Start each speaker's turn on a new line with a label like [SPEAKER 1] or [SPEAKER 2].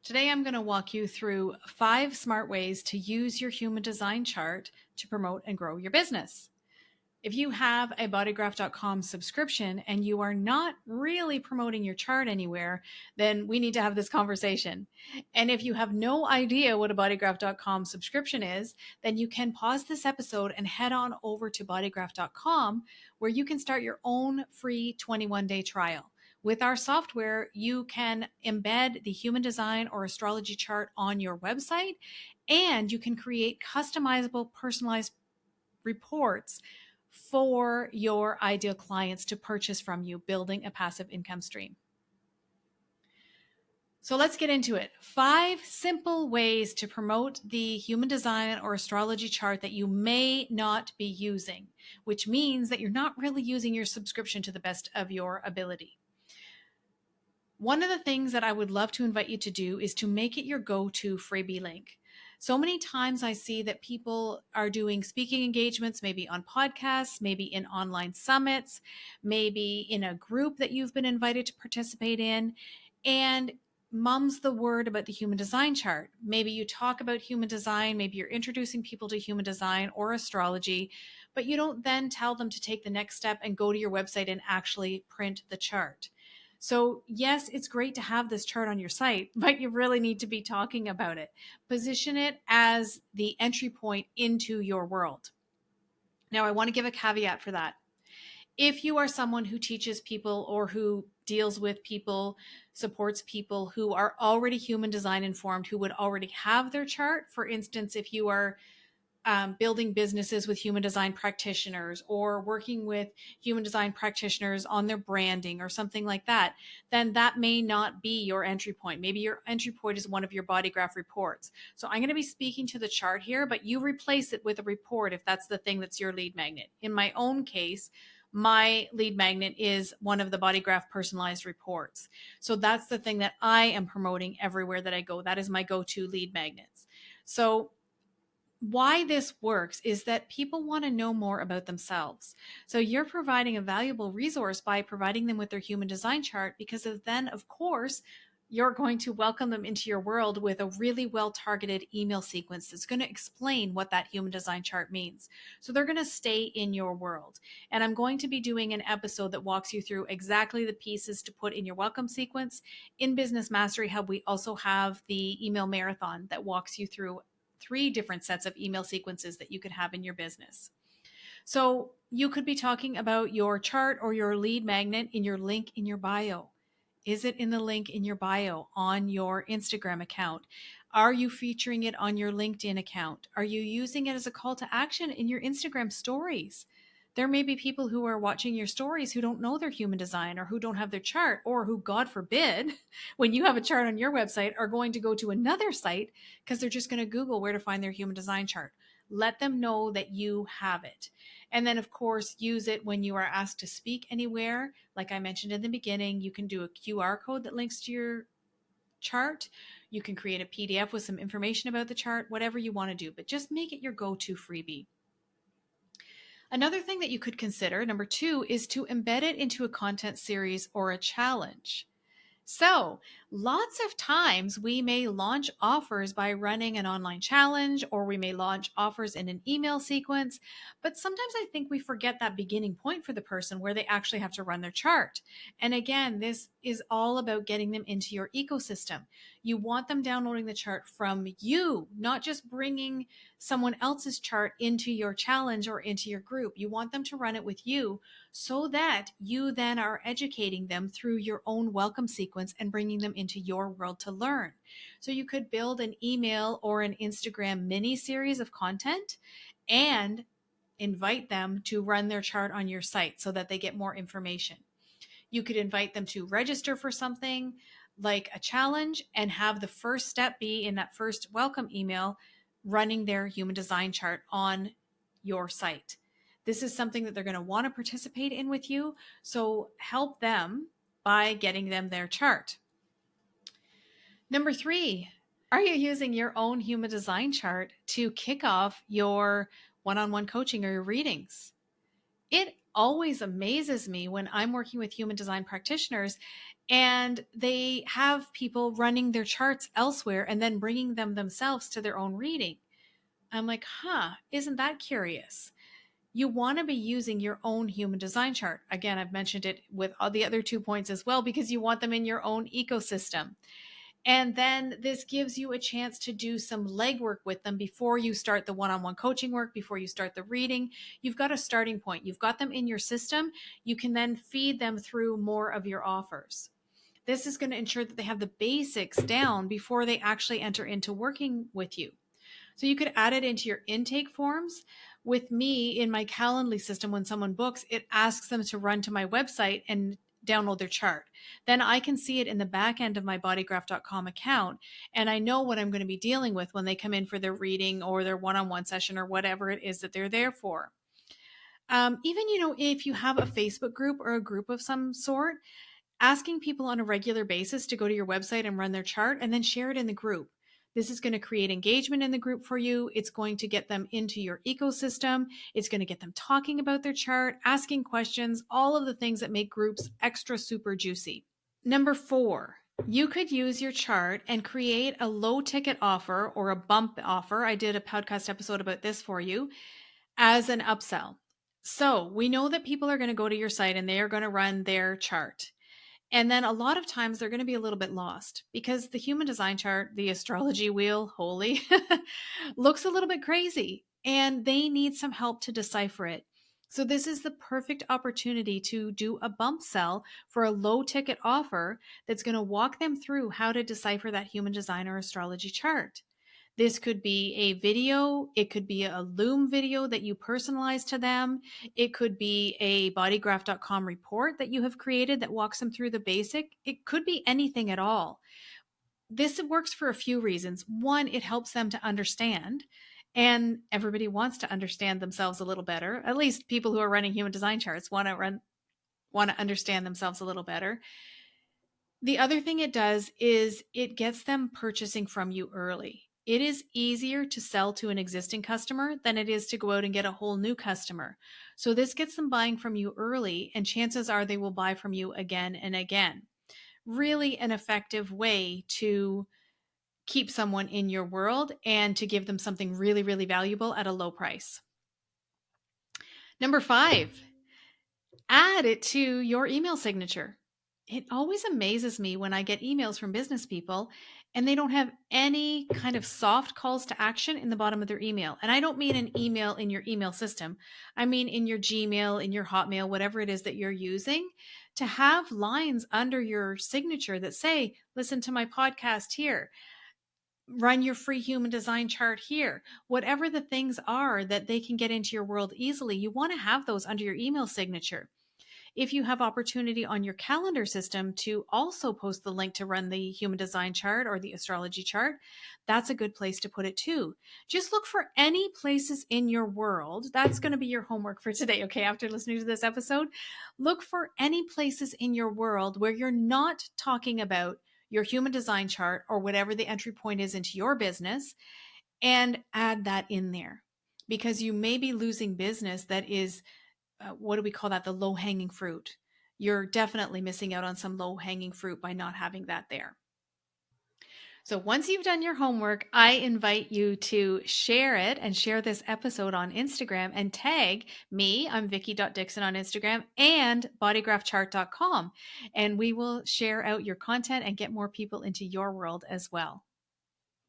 [SPEAKER 1] Today, I'm going to walk you through 5 smart ways to use your human design chart to promote and grow your business. If you have a bodygraph.com subscription and you are not really promoting your chart anywhere, then we need to have this conversation. And if you have no idea what a bodygraph.com subscription is, then you can pause this episode and head on over to bodygraph.com, where you can start your own free 21-day trial. With our software, you can embed the human design or astrology chart on your website, and you can create customizable, personalized reports for your ideal clients to purchase from you, building a passive income stream. So let's get into it. 5 simple ways to promote the human design or astrology chart that you may not be using, which means that you're not really using your subscription to the best of your ability. One of the things that I would love to invite you to do is to make it your go-to freebie link. So many times I see that people are doing speaking engagements, maybe on podcasts, maybe in online summits, maybe in a group that you've been invited to participate in, and mum's the word about the human design chart. Maybe you talk about human design, maybe you're introducing people to human design or astrology, but you don't then tell them to take the next step and go to your website and actually print the chart. So yes, it's great to have this chart on your site, but you really need to be talking about it. Position it as the entry point into your world. Now, I want to give a caveat for that. If you are someone who teaches people or who deals with people, supports people who are already human design informed, who would already have their chart, for instance, if you are building businesses with human design practitioners or working with human design practitioners on their branding or something like that, then that may not be your entry point. Maybe your entry point is one of your Bodygraph reports. So I'm going to be speaking to the chart here, but you replace it with a report if that's the thing that's your lead magnet. In my own case, my lead magnet is one of the Bodygraph personalized reports. So that's the thing that I am promoting everywhere that I go. That is my go-to lead magnets. So why this works is that people want to know more about themselves. So you're providing a valuable resource by providing them with their human design chart, because then, of course, you're going to welcome them into your world with a really well-targeted email sequence that's going to explain what that human design chart means. So they're going to stay in your world. And I'm going to be doing an episode that walks you through exactly the pieces to put in your welcome sequence. In Business Mastery Hub, we also have the email marathon that walks you through 3 different sets of email sequences that you could have in your business. So you could be talking about your chart or your lead magnet in your link in your bio. Is it in the link in your bio on your Instagram account? Are you featuring it on your LinkedIn account? Are you using it as a call to action in your Instagram stories? There may be people who are watching your stories who don't know their human design or who don't have their chart, or who, God forbid, when you have a chart on your website, are going to go to another site because they're just going to Google where to find their human design chart. Let them know that you have it. And then, of course, use it when you are asked to speak anywhere. Like I mentioned in the beginning, you can do a QR code that links to your chart. You can create a PDF with some information about the chart, whatever you want to do, but just make it your go-to freebie. Another thing that you could consider, number 2, is to embed it into a content series or a challenge. So lots of times we may launch offers by running an online challenge, or we may launch offers in an email sequence. But sometimes I think we forget that beginning point for the person where they actually have to run their chart. And again, this is all about getting them into your ecosystem. You want them downloading the chart from you, not just bringing someone else's chart into your challenge or into your group. You want them to run it with you, so that you then are educating them through your own welcome sequence and bringing them into your world to learn. So you could build an email or an Instagram mini series of content and invite them to run their chart on your site so that they get more information. You could invite them to register for something like a challenge and have the first step be in that first welcome email, running their human design chart on your site. This is something that they're going to want to participate in with you. So help them by getting them their chart. Number 3, are you using your own human design chart to kick off your one-on-one coaching or your readings? It always amazes me when I'm working with human design practitioners and they have people running their charts elsewhere and then bringing them themselves to their own reading. I'm like, isn't that curious? You want to be using your own human design chart. Again, I've mentioned it with all the other 2 points as well, because you want them in your own ecosystem. And then this gives you a chance to do some legwork with them before you start the one-on-one coaching work, before you start the reading. You've got a starting point. You've got them in your system. You can then feed them through more of your offers. This is going to ensure that they have the basics down before they actually enter into working with you. So you could add it into your intake forms. With me in my Calendly system, when someone books, it asks them to run to my website and download their chart. Then I can see it in the back end of my bodygraph.com account, and I know what I'm going to be dealing with when they come in for their reading or their one-on-one session or whatever it is that they're there for. Even, if you have a Facebook group or a group of some sort, asking people on a regular basis to go to your website and run their chart and then share it in the group. This is going to create engagement in the group for you. It's going to get them into your ecosystem. It's going to get them talking about their chart, asking questions, all of the things that make groups extra super juicy. Number 4, you could use your chart and create a low ticket offer or a bump offer. I did a podcast episode about this for you as an upsell. So we know that people are going to go to your site and they are going to run their chart. And then a lot of times they're going to be a little bit lost because the human design chart, the astrology wheel, holy, looks a little bit crazy and they need some help to decipher it. So this is the perfect opportunity to do a bump sell for a low ticket offer that's going to walk them through how to decipher that human design or astrology chart. This could be a video. It could be a Loom video that you personalize to them. It could be a bodygraph.com report that you have created that walks them through the basic. It could be anything at all. This works for a few reasons. One, it helps them to understand. And everybody wants to understand themselves a little better. At least people who are running human design charts want to understand themselves a little better. The other thing it does is it gets them purchasing from you early. It is easier to sell to an existing customer than it is to go out and get a whole new customer. So this gets them buying from you early, and chances are they will buy from you again and again. Really an effective way to keep someone in your world and to give them something really, really valuable at a low price. Number 5, add it to your email signature. It always amazes me when I get emails from business people and they don't have any kind of soft calls to action in the bottom of their email. And I don't mean an email in your email system. I mean in your Gmail, in your Hotmail, whatever it is that you're using, to have lines under your signature that say, listen to my podcast here, run your free human design chart here. Whatever the things are that they can get into your world easily, you want to have those under your email signature. If you have opportunity on your calendar system to also post the link to run the human design chart or the astrology chart, that's a good place to put it too. Just look for any places in your world. That's going to be your homework for today, okay? After listening to this episode, look for any places in your world where you're not talking about your human design chart or whatever the entry point is into your business, and add that in there, because you may be losing business that is what do we call that? The low hanging fruit. You're definitely missing out on some low hanging fruit by not having that there. So once you've done your homework, I invite you to share it and share this episode on Instagram and tag me. I'm Vicky.Dixon on Instagram and bodygraphchart.com. And we will share out your content and get more people into your world as well.